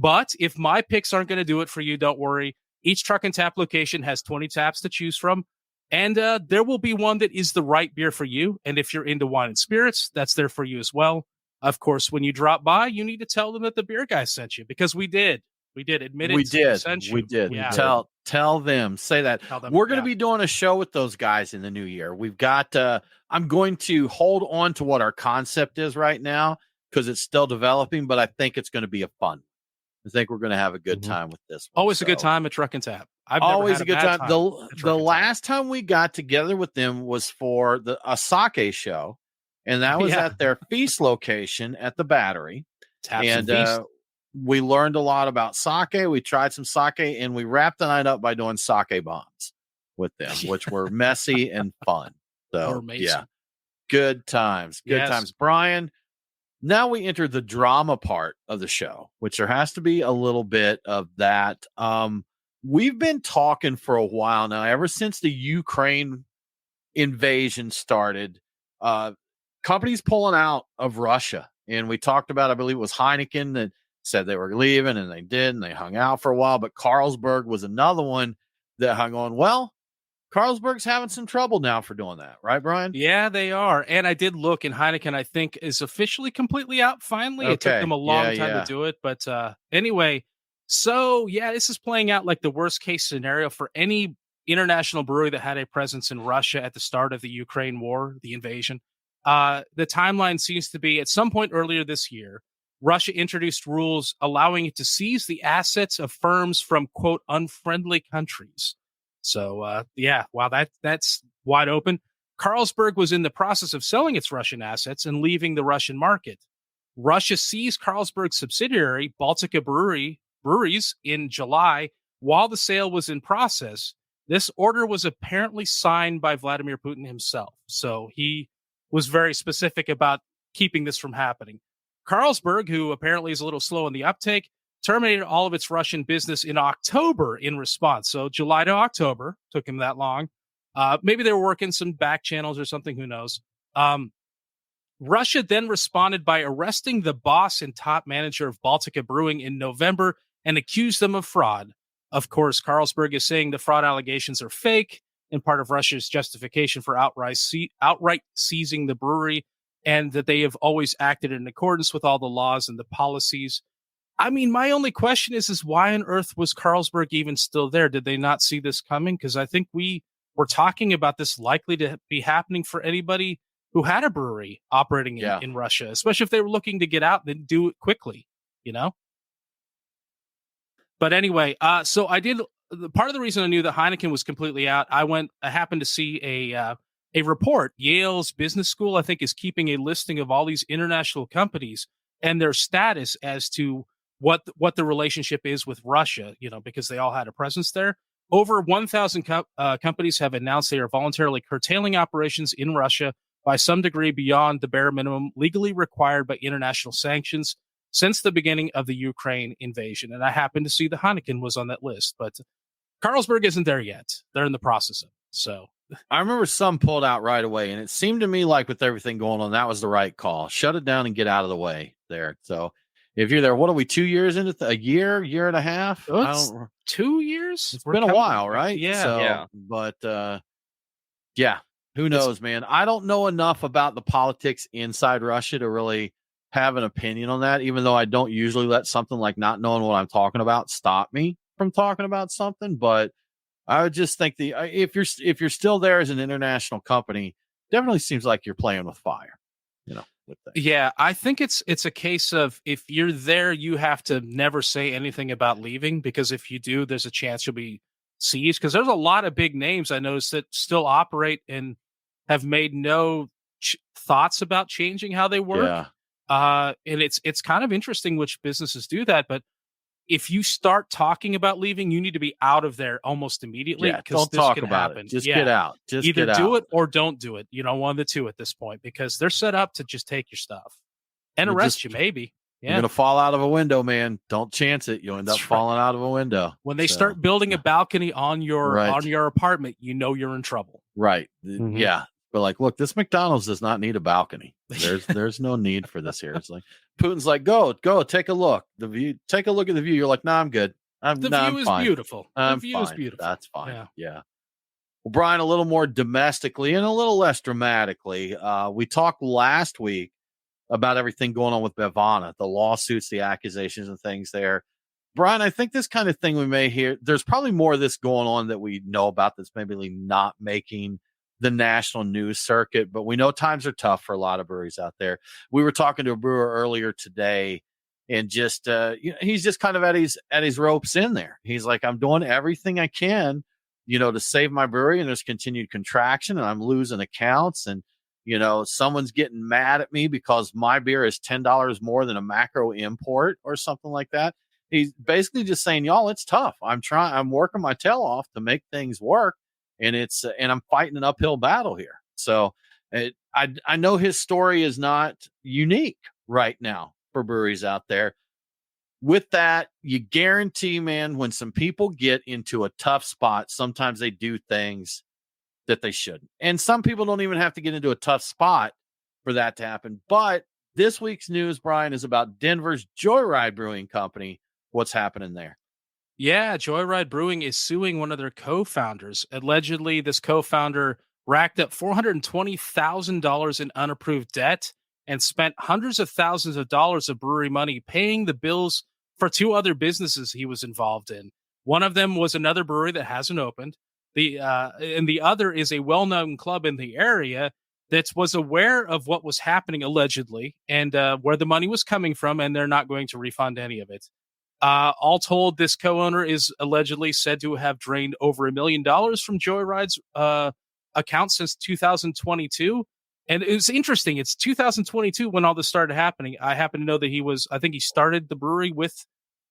But if my picks aren't going to do it for you, don't worry. Each Truck and Tap location has 20 taps to choose from. And there will be one that is the right beer for you. And if you're into wine and spirits, that's there for you as well. Of course, when you drop by, you need to tell them that the beer guy sent you, because we did. We did admit it. We did. Sent you. We did. Yeah. Tell them. Say that. We're going to be doing a show with those guys in the new year. We've got. I'm going to hold on to what our concept is right now because it's still developing, but I think it's going to be a fun. I think we're going to have a good time with this one. Always a good time at Truck and Tap. I've always never a good had time. The last time we got together with them was for a sake show, and that was at their Feast location at the Battery. And we learned a lot about sake. We tried some sake, and we wrapped the night up by doing sake bombs with them, which were messy and fun. So, yeah, good times. Good times. Brian, now we enter the drama part of the show, which there has to be a little bit of that. We've been talking for a while now, ever since the Ukraine invasion started, companies pulling out of Russia. And we talked about, I believe it was Heineken that said they were leaving, and they did, and they hung out for a while. But Carlsberg was another one that hung on. Well, Carlsberg's having some trouble now for doing that, right, Brian? Yeah, they are. And I did look, and Heineken, I think, is officially completely out finally. Okay. It took them a long time to do it. But anyway, so, yeah, this is playing out like the worst case scenario for any international brewery that had a presence in Russia at the start of the Ukraine war, the invasion. The timeline seems to be at some point earlier this year, Russia introduced rules allowing it to seize the assets of firms from, quote, unfriendly countries. So, wow, that's wide open. Carlsberg was in the process of selling its Russian assets and leaving the Russian market. Russia seized Carlsberg's subsidiary, Baltica Breweries, in July while the sale was in process. This order was apparently signed by Vladimir Putin himself. So he was very specific about keeping this from happening. Carlsberg, who apparently is a little slow in the uptake, terminated all of its Russian business in October in response. So July to October took him that long. Maybe they were working some back channels or something. Who knows? Russia then responded by arresting the boss and top manager of Baltica Brewing in November and accused them of fraud. Of course, Carlsberg is saying the fraud allegations are fake and part of Russia's justification for outright seizing the brewery, and that they have always acted in accordance with all the laws and the policies. I mean, my only question is why on earth was Carlsberg even still there? Did they not see this coming? Because I think we were talking about this likely to be happening for anybody who had a brewery operating in Russia, especially if they were looking to get out and do it quickly, you know? But anyway, so I did. Part of the reason I knew that Heineken was completely out, I happened to see a report. Yale's business school, I think, is keeping a listing of all these international companies and their status as to what the relationship is with Russia, you know, because they all had a presence there. Over 1,000 companies have announced they are voluntarily curtailing operations in Russia by some degree beyond the bare minimum legally required by international sanctions since the beginning of the Ukraine invasion. And I happened to see the Heineken was on that list, but Carlsberg isn't there yet. They're in the process of it. So I remember some pulled out right away, and it seemed to me like with everything going on, that was the right call. Shut it down and get out of the way there. So if you're there, what are we, 2 years into a year and a half? Oh, 2 years? It's been a while, right? Yeah. So, Yeah. But yeah, who knows, man? I don't know enough about the politics inside Russia to really have an opinion on that, even though I don't usually let something like not knowing what I'm talking about stop me from talking about something. But I would just think if you're still there as an international company, definitely seems like you're playing with fire, with that. Yeah, I think it's a case of if you're there, you have to never say anything about leaving, because if you do, there's a chance you'll be seized. Because there's a lot of big names I noticed that still operate and have made no thoughts about changing how they work. Yeah. And it's kind of interesting which businesses do that, but if you start talking about leaving, you need to be out of there almost immediately. Yeah, don't talk about it. Just get out. Just either get do out. it or don't do it. One of the two at this point, because they're set up to just take your stuff and arrest you. Maybe you're gonna fall out of a window, man. Don't chance it. You'll end up falling out of a window when they start building a balcony on your apartment. You're in trouble. Right? Mm-hmm. Yeah. But like, look, this McDonald's does not need a balcony. There's no need for this here. It's like Putin's like, go, take a look. Take a look at the view. You're like, nah, I'm good. The view is beautiful. The view is beautiful. That's fine. Yeah. Well, Brian, a little more domestically and a little less dramatically. We talked last week about everything going on with Bevana, the lawsuits, the accusations, and things there. Brian, I think this kind of thing we may hear. There's probably more of this going on that we know about that's maybe not making the national news circuit, but we know times are tough for a lot of breweries out there. We were talking to a brewer earlier today, and just he's just kind of at his ropes in there. He's like, I'm doing everything I can, to save my brewery, and there's continued contraction, and I'm losing accounts, and someone's getting mad at me because my beer is $10 more than a macro import or something like that. He's basically just saying, y'all, it's tough. I'm working my tail off to make things work. And and I'm fighting an uphill battle here. So I know his story is not unique right now for breweries out there. With that, you guarantee, man, when some people get into a tough spot, sometimes they do things that they shouldn't. And some people don't even have to get into a tough spot for that to happen. But this week's news, Brian, is about Denver's Joyride Brewing Company. What's happening there? Yeah, Joyride Brewing is suing one of their co-founders. Allegedly, this co-founder racked up $420,000 in unapproved debt and spent hundreds of thousands of dollars of brewery money paying the bills for two other businesses he was involved in. One of them was another brewery that hasn't opened. And the other is a well-known club in the area that was aware of what was happening allegedly and where the money was coming from, and they're not going to refund any of it. All told, this co-owner is allegedly said to have drained over $1 million from Joyride's account since 2022. And it's interesting. It's 2022 when all this started happening. I happen to know that I think he started the brewery with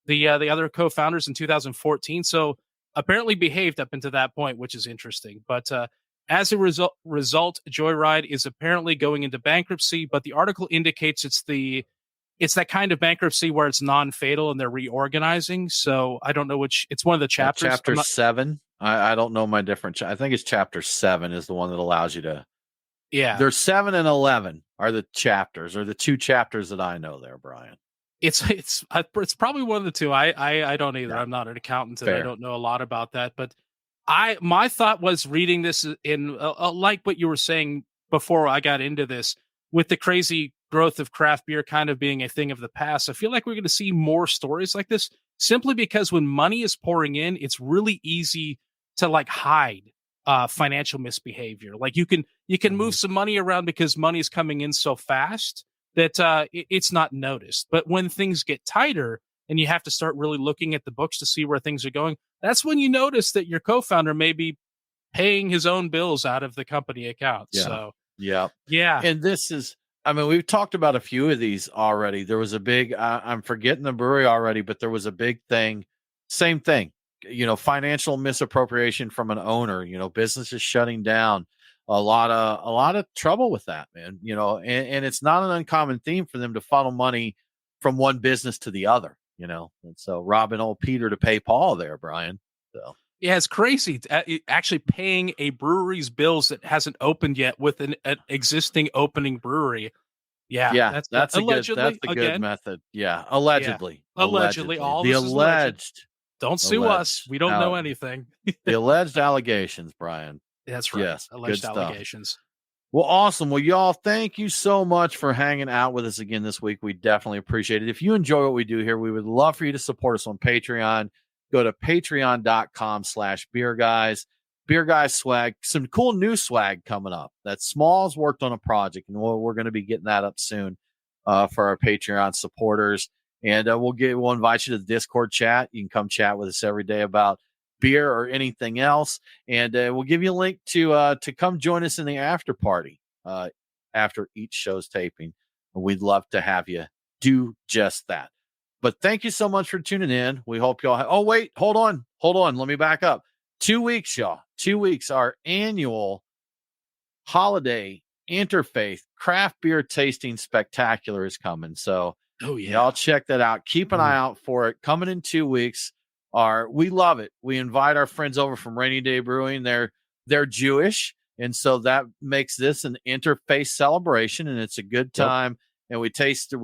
the other co-founders in 2014. So apparently behaved up until that point, which is interesting. But as a result, Joyride is apparently going into bankruptcy. But the article indicates it's that kind of bankruptcy where it's non-fatal and they're reorganizing. So I don't know it's one of the chapters. Chapter 7. I don't know my different. I think it's chapter 7 is the one that allows you to. Yeah. There's 7 and 11 are the chapters, or the two chapters that I know there, Brian. It's probably one of the two. I don't either. Yeah. I'm not an accountant and I don't know a lot about that, but my thought was reading this in like what you were saying before I got into this, with the crazy growth of craft beer kind of being a thing of the past. I feel like we're going to see more stories like this, simply because when money is pouring in, it's really easy to hide financial misbehavior. Like you can move some money around because money is coming in so fast that it's not noticed. But when things get tighter and you have to start really looking at the books to see where things are going, that's when you notice that your co-founder may be paying his own bills out of the company account. Yeah. So yeah. And this is, we've talked about a few of these already. There was a big, I'm forgetting the brewery already, but there was a big thing. Same thing, financial misappropriation from an owner, businesses shutting down. a lot of trouble with that, man. And it's not an uncommon theme for them to funnel money from one business to the other. And so robbing old Peter to pay Paul there, Brian. So. Yeah, it's crazy. Actually paying a brewery's bills that hasn't opened yet with an existing opening brewery. Yeah, that's a good method. Yeah, allegedly. All the this is alleged. Alleged. Don't sue us. We don't know anything. The alleged allegations, Brian. That's right. Yes, alleged allegations. Well, awesome. Well, y'all, thank you so much for hanging out with us again this week. We definitely appreciate it. If you enjoy what we do here, we would love for you to support us on Patreon. Go to patreon.com/beerguys. Beer Guys swag, some cool new swag coming up. That Smalls worked on a project, and we're going to be getting that up soon for our Patreon supporters. And we'll invite you to the Discord chat. You can come chat with us every day about beer or anything else, and we'll give you a link to come join us in the after party after each show's taping. We'd love to have you do just that. But thank you so much for tuning in. We hope y'all oh wait, hold on, let me back up. 2 weeks, y'all. 2 weeks. Our annual holiday interfaith craft beer tasting spectacular is coming. So y'all check that out. Keep an eye out for it. Coming in 2 weeks. We love it. We invite our friends over from Rainy Day Brewing. They're Jewish, and so that makes this an interfaith celebration, and it's a good time. And we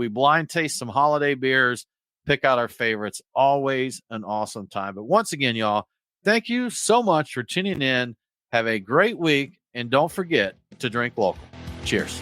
blind taste some holiday beers, pick out our favorites. Always an awesome time. But once again, y'all, thank you so much for tuning in. Have a great week, and don't forget to drink local. Cheers.